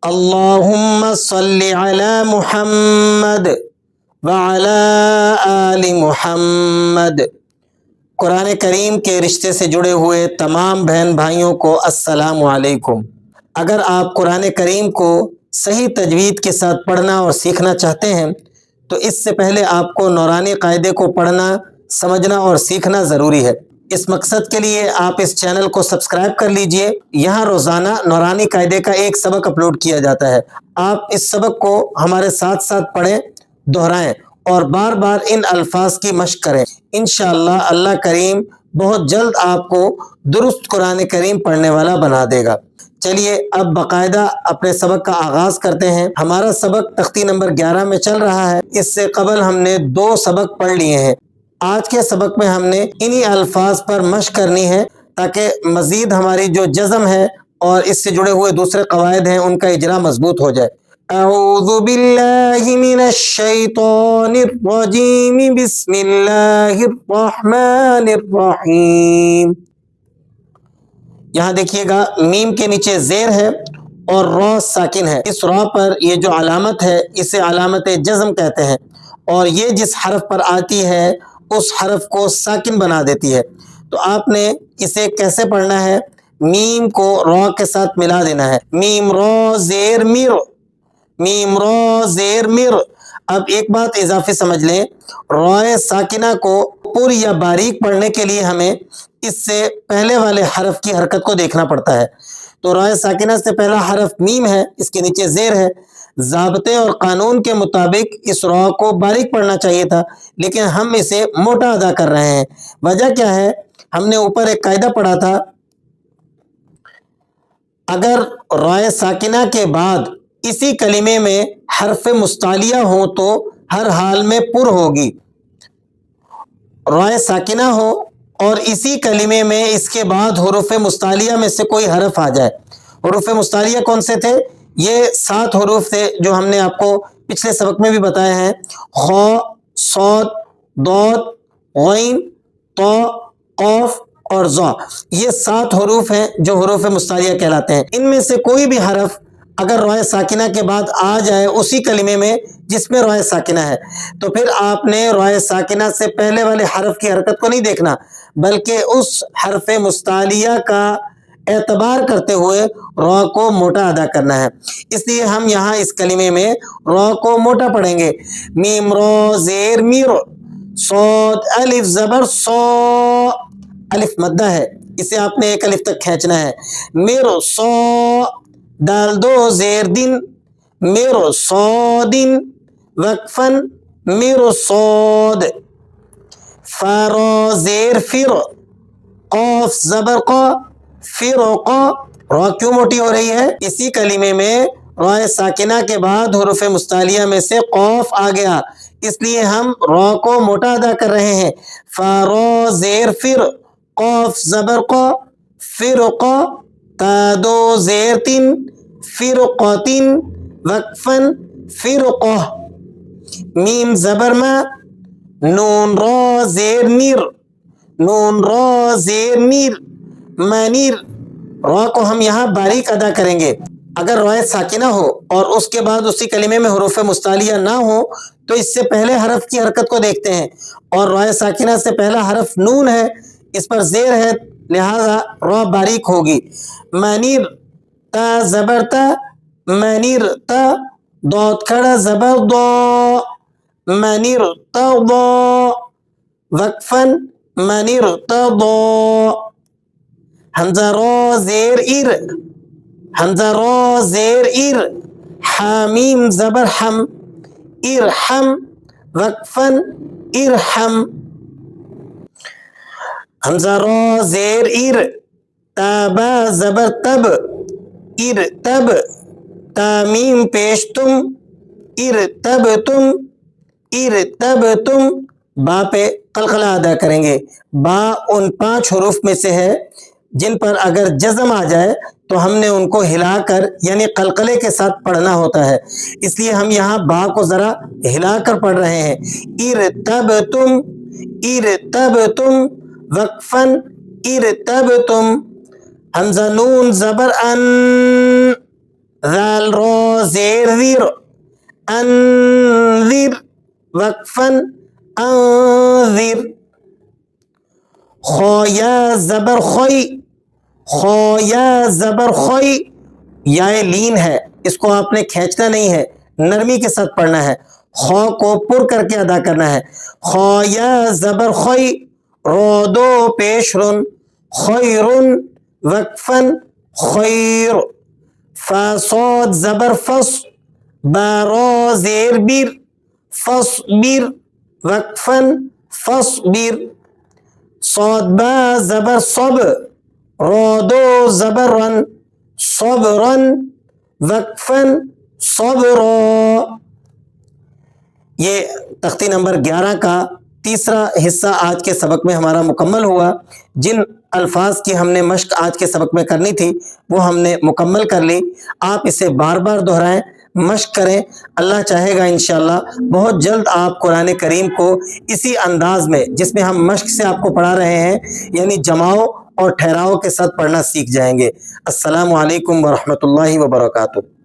اللہم صلی علی محمد وعلی آل محمد۔ قرآن کریم کے رشتے سے جڑے ہوئے تمام بہن بھائیوں کو السلام علیکم۔ اگر آپ قرآن کریم کو صحیح تجوید کے ساتھ پڑھنا اور سیکھنا چاہتے ہیں تو اس سے پہلے آپ کو نورانی قاعدے کو پڑھنا، سمجھنا اور سیکھنا ضروری ہے۔ اس مقصد کے لیے آپ اس چینل کو سبسکرائب کر لیجئے۔ یہاں روزانہ نورانی قاعدے کا ایک سبق اپلوڈ کیا جاتا ہے۔ آپ اس سبق کو ہمارے ساتھ ساتھ پڑھیں، دہرائیں اور بار بار ان الفاظ کی مشق کریں۔ انشاءاللہ اللہ کریم بہت جلد آپ کو درست قرآن کریم پڑھنے والا بنا دے گا۔ چلیے اب باقاعدہ اپنے سبق کا آغاز کرتے ہیں۔ ہمارا سبق تختی نمبر 11 میں چل رہا ہے۔ اس سے قبل ہم نے 2 سبق پڑھ لیے ہیں۔ آج کے سبق میں ہم نے انہی الفاظ پر مشق کرنی ہے تاکہ مزید ہماری جو جزم ہے اور اس سے جڑے ہوئے دوسرے قواعد ہیں ان کا اجرا مضبوط ہو جائے۔ اعوذ باللہ من الشیطان الرجیم، بسم اللہ الرحمن الرحیم۔ یہاں دیکھیے گا میم کے نیچے زیر ہے اور را ساکن ہے۔ اس را پر یہ جو علامت ہے اسے علامت جزم کہتے ہیں، اور یہ جس حرف پر آتی ہے اس حرف کو ساکن بنا دیتی ہے۔ تو آپ نے اسے کیسے پڑھنا ہے؟ میم کو را کے ساتھ ملا دینا ہے۔ میم را زیر میر، میم را زیر میر۔ اب ایک بات اضافی سمجھ لیں، را ساکنہ کو پر یا باریک پڑھنے کے لیے ہمیں اس سے پہلے والے حرف کی حرکت کو دیکھنا پڑتا ہے۔ تو را ساکنہ سے پہلا حرف میم ہے، اس کے نیچے زیر ہے۔ ضابطے اور قانون کے مطابق اس را کو باریک پڑھنا چاہیے تھا، لیکن ہم اسے موٹا ادا کر رہے ہیں۔ وجہ کیا ہے؟ ہم نے اوپر ایک قاعدہ پڑھا تھا، اگر را ساکنہ کے بعد اسی کلمے میں حرف مستعلیہ ہو تو ہر حال میں پر ہوگی۔ را ساکنہ ہو اور اسی کلمے میں اس کے بعد حروف مستعلیہ میں سے کوئی حرف آ جائے۔ حروف مستعلیہ کون سے تھے؟ یہ 7 حروف تھے جو ہم نے آپ کو پچھلے سبق میں بھی بتائے ہیں۔ خ، صاد، ضاد، غین، طا، قاف اور ظا، یہ 7 حروف ہیں جو حروف مستعلیہ کہلاتے ہیں۔ ان میں سے کوئی بھی حرف اگر را ساکنہ کے بعد آ جائے اسی کلمے میں جس میں را ساکنہ ہے، تو پھر آپ نے را ساکنہ سے پہلے والے حرف کی حرکت کو نہیں دیکھنا، بلکہ اس حرف مستعلیہ کا اعتبار کرتے ہوئے را کو موٹا ادا کرنا ہے۔ اس لیے ہم یہاں اس کلمے میں را کو موٹا پڑھیں گے۔ میم را زیر میر، صاد الف زبر صا، الف مدہ ہے، اسے آپ نے ایک الف تک کھینچنا ہے۔ میر صا، دال 2 زیر دن، میر صادن، وقفن میر صاد۔ فا را زیر فر، قاف زبر قا، فرقا۔ را کیوں موٹی ہو رہی ہے؟ اسی کلمے میں را ساکنہ کے بعد حروف مستعلیہ میں سے قاف آ گیا، اس لیے ہم را کو موٹا ادا کر رہے ہیں۔ فا را زیر فر، قاف زبر قا، فرقا۔ تا 2 زیر تن، فرقاتن، وقفن فرقہ۔ میم زبر ما، نون را زیر نیر، نون را زیر نیر، منیر۔ را کو ہم یہاں باریک ادا کریں گے۔ اگر را ساکنہ ہو اور اس کے بعد اسی کلمے میں حروف مستعلیہ نہ ہو تو اس سے پہلے حرف کی حرکت کو دیکھتے ہیں، اور را ساکنہ سے پہلا حرف نون ہے، اس پر زیر ہے، لہذا را باریک ہوگی۔ منیر، تا زبر تا، منیر تا، ضاد کھڑا زبر ضا، منیر تضا، وقفن منیر تضا۔ حمزہ را زیر ار، حمزہ را زیر ار، حامیم زبر حم، ارحم، وقفن ارحم۔ حمزہ را زیر ار، تابا زبر تب، ارتب، تامیم پیش تم، ارتب تم، ارتب تم۔ با پہ قلقلہ ادا کریں گے۔ با ان 5 حروف میں سے ہے جن پر اگر جزم آ جائے تو ہم نے ان کو ہلا کر یعنی قلقلے کے ساتھ پڑھنا ہوتا ہے، اس لیے ہم یہاں با کو ذرا ہلا کر پڑھ رہے ہیں۔ ارتبتم، ارتبتم، وقفن ارتبتم۔ حمزہ نون زبر ان، ذال رو زیر ذیر انذر وقفن انذر خو یا زبر خوئی خو یا زبر خوئی یا لین ہے اس کو آپ نے کھینچنا نہیں ہے نرمی کے ساتھ پڑھنا ہے خو کو پر کر کے ادا کرنا ہے خو یا زبر خوئی رو دو پیش رن خیرن وقفن خیر فا صاد زبر فص با زیر بیر فصبر وقفن فصبر صاد با زبر صب رو دو زبر رن صبرن وقفن صبرا۔ یہ تختی نمبر 11 کا تیسرا حصہ آج کے سبق میں ہمارا مکمل ہوا۔ جن الفاظ کی ہم نے مشق آج کے سبق میں کرنی تھی وہ ہم نے مکمل کر لی۔ آپ اسے بار بار دہرائیں، مشق کریں، اللہ چاہے گا انشاءاللہ بہت جلد آپ قرآن کریم کو اسی انداز میں جس میں ہم مشق سے آپ کو پڑھا رہے ہیں یعنی جماؤ اور ٹھہراؤ کے ساتھ پڑھنا سیکھ جائیں گے۔ السلام علیکم ورحمۃ اللہ وبرکاتہ۔